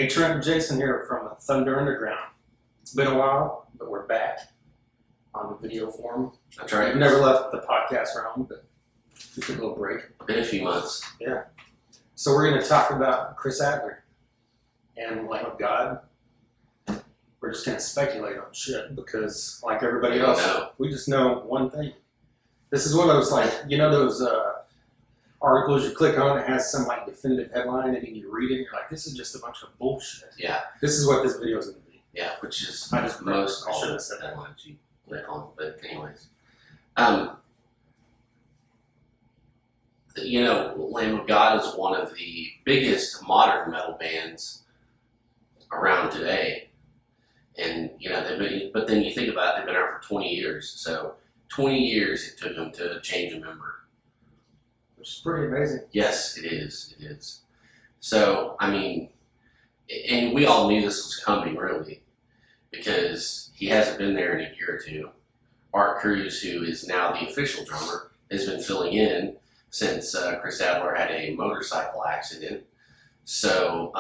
Hey, Trent and Jason here from Thunder Underground. It's been a while, but we're back on the video form. That's right. We've never left the podcast realm, but we took a little break. Been a few months. Yeah. So we're going to talk about Chris Adler and Lamb of God. We're just going to speculate on shit because, like everybody else, we just know one thing. This is one of those, those articles you click on, it has some definitive headline, and then you read it and you're like, this is just a bunch of bullshit. Yeah. This is what this video is going to be. Yeah, which is I just most I all should the have said that. headlines you click on. But anyways. Lamb of God is one of the biggest modern metal bands around today. And, but then you think about it, they've been around for 20 years. So 20 years it took them to change a member. Which is pretty amazing. Yes, it is. It is. So, and we all knew this was coming, really, because he hasn't been there in a year or two. Art Cruz, who is now the official drummer, has been filling in since Chris Alder had a motorcycle accident. So,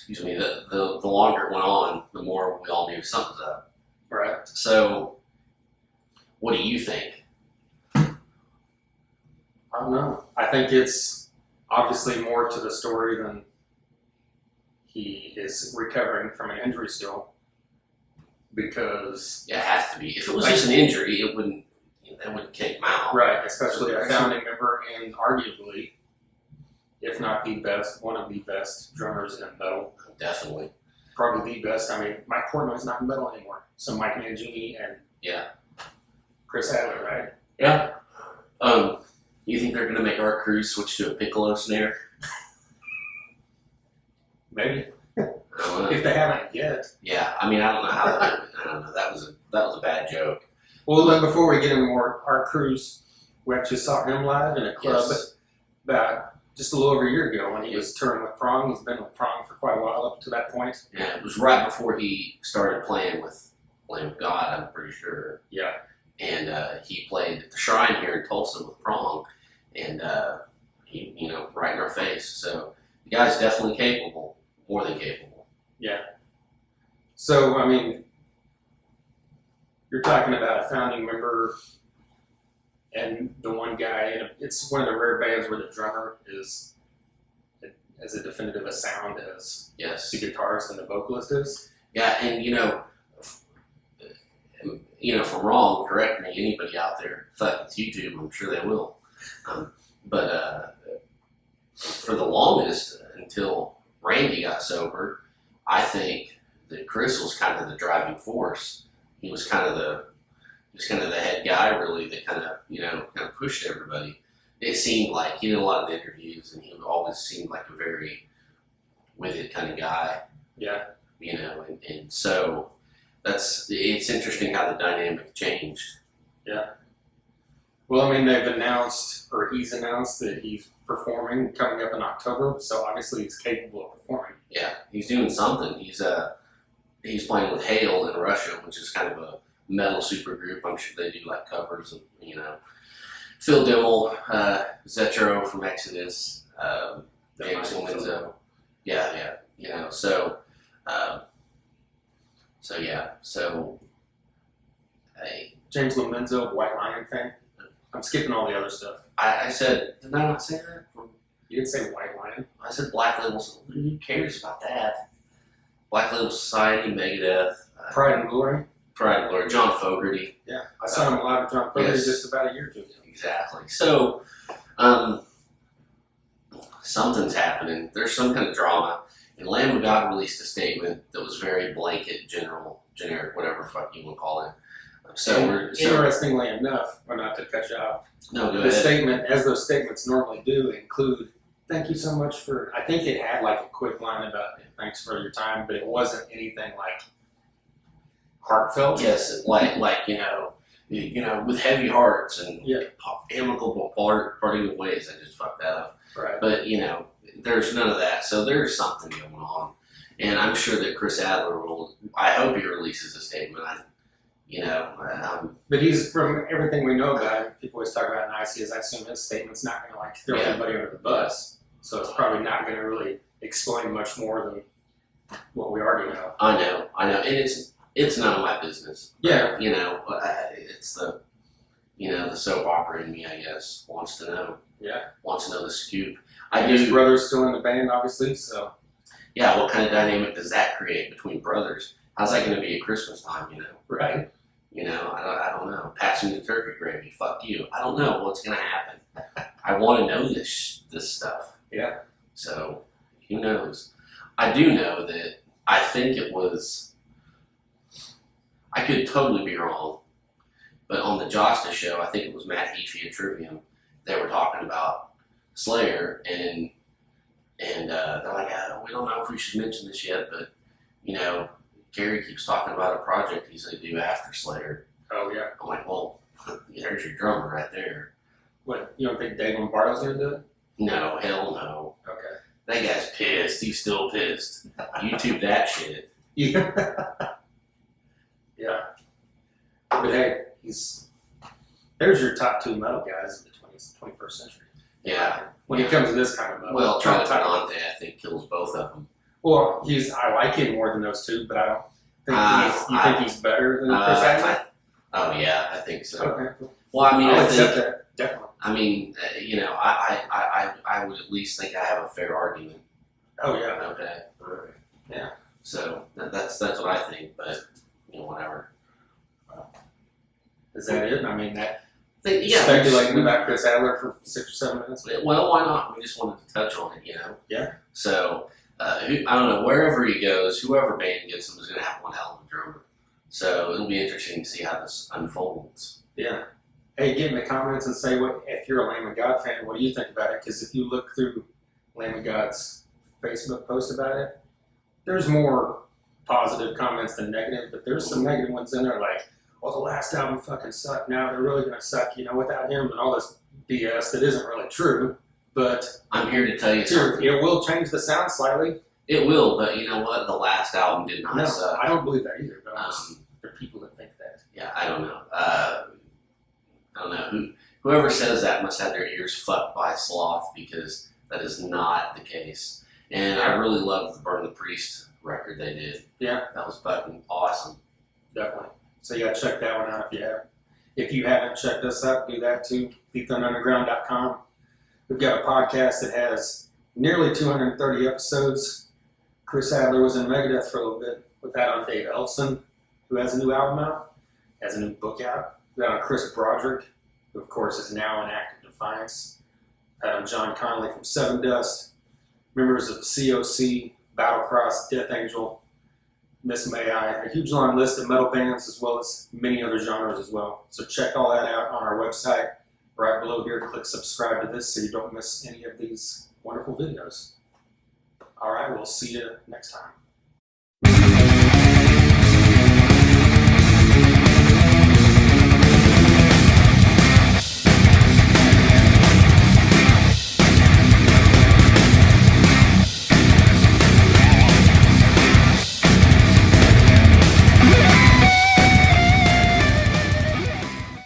the longer it went on, the more we all knew something's up. Right. So, what do you think? I don't know. I think it's obviously more to the story than he is recovering from an injury still. Because it has to be. If it was just an injury, it wouldn't kick him out. Right, especially a founding member and arguably, if not the best, one of the best drummers in metal. Definitely. Probably the best. Mike Portnoy's not in metal anymore. So Mike Mangini and Chris Adler, right? Yeah. You think they're going to make Art Cruz switch to a piccolo snare? Maybe. If they haven't yet. Yeah, I don't know how I don't know. That was a bad joke. Well, then before we get into more Art Cruz, we actually saw him live in a club about just a little over a year ago when he was touring with Prong. He's been with Prong for quite a while up to that point. Yeah, it was right before he started playing with Lamb of God, I'm pretty sure. Yeah. And he played at the Shrine here in Tulsa with Prong, and he, right in our face. So the guy's definitely capable, more than capable. Yeah. So, you're talking about a founding member and the one guy, and it's one of the rare bands where the drummer is as a definitive a sound as the guitarist and the vocalist is. Yeah, and if I'm wrong, correct me, anybody out there. Fuck, it's YouTube, I'm sure they will. But for the longest, until Randy got sober, I think that Chris was kind of the driving force. He was kind of the head guy, really, that kind of pushed everybody. It seemed like he did a lot of interviews, and he always seemed like a very with it kind of guy. Yeah. And so it's interesting how the dynamic changed. Yeah. Well, they've announced, or he's announced that he's performing coming up in October, so obviously he's capable of performing. Yeah, he's doing something. He's playing with Hail in Russia, which is kind of a metal supergroup. I'm sure they do covers of Phil Dimmel, Zetro from Exodus, James Lomenzo. Yeah. Hey, James Lomenzo, White Lion fan. I'm skipping all the other stuff. I said, did I not say that? You didn't say White Lion. I said Black Label. Who cares about that? Black Label Society, Megadeth. Pride and Glory. John Fogerty. Yeah, I saw him live with John Fogerty just about a year or two ago. Exactly. So, something's happening. There's some kind of drama. And Lamb of God released a statement that was very blanket, generic, whatever the fuck you want to call it. Interestingly enough, not to cut you off, no, go the ahead. statement, as those statements normally do, include, thank you so much for, I think it had a quick line about thanks for your time, but it wasn't anything heartfelt. Yes, with heavy hearts and amicable parting of ways. I just fucked that up. Right. But, there's none of that. So there's something going on. And I'm sure that Chris Adler I hope he releases a statement. But he's, from everything we know about him, people always talk about niceties. I assume his statement's not going to throw everybody under the bus. So it's probably not going to really explain much more than what we already know. I know, and it's none of my business. Yeah, It's the soap opera in me, I guess, wants to know. Yeah, wants to know the scoop. His brother's still in the band, obviously. So yeah, what kind of dynamic does that create between brothers? How's that going to be at Christmas time? Right. I don't know. Passing the turkey gravy, fuck you. I don't know what's going to happen. I want to know this stuff. Yeah. So, who knows? I do know that I think it was, I could totally be wrong, but on the Josta show, I think it was Matt Heafy at Trivium, they were talking about Slayer, and they're like, we don't know if we should mention this yet, but, Gary keeps talking about a project he's going to do after Slayer. Oh, yeah. I'm like, well, there's your drummer right there. What, you don't think Dave Lombardo's going to do it? No, hell no. Okay. That guy's pissed. He's still pissed. YouTube that shit. Yeah. Yeah. But hey, there's your top two metal guys of the 21st century. Yeah. When it comes to this kind of metal. Well, Trent and Jason, I think, kills both of them. Well, I like him more than those two, but I don't think you think he's better than Chris Alder? Oh yeah, I think so. Okay. Well, I mean, I'll accept that, definitely. I mean, I would at least think I have a fair argument. Oh yeah. Okay. All right. Yeah. So that's what I think, but whatever. Is that it? I mean, yeah, speculating about Chris Adler for 6 or 7 minutes. Well, why not? We just wanted to touch on it, Yeah. So I don't know. Wherever he goes, whoever band gets him is going to have one hell of a drummer. So it'll be interesting to see how this unfolds. Yeah. Hey, get in the comments and say if you're a Lamb of God fan, what do you think about it? Because if you look through Lamb of God's Facebook post about it, there's more positive comments than negative, but there's some negative ones in there like, well, the last album fucking sucked. Now they're really going to suck, without him and all this BS that isn't really true. But I'm here to tell you something. It will change the sound slightly. It will, but you know what? The last album did not suck. I don't believe that either, but there are people that think that. Yeah, I don't know. I don't know. Whoever says that must have their ears fucked by sloth, because that is not the case. And I really loved the Burn the Priest record they did. Yeah. That was fucking awesome. Definitely. So yeah, check that one out if you have. If you haven't checked us out, do that too. TheThunderUnderground.com. We've got a podcast that has nearly 230 episodes. Chris Adler was in Megadeth for a little bit. We've had on Dave Elfson, who has a new album out, has a new book out. We've had on Chris Broderick, who of course is now in active defiance. We've had on John Connolly from Seven Dust, members of COC, Battlecross, Death Angel, Miss May I, a huge long list of metal bands as well as many other genres as well. So check all that out on our website. Right below here, click subscribe to this so you don't miss any of these wonderful videos. All right, we'll see you next time.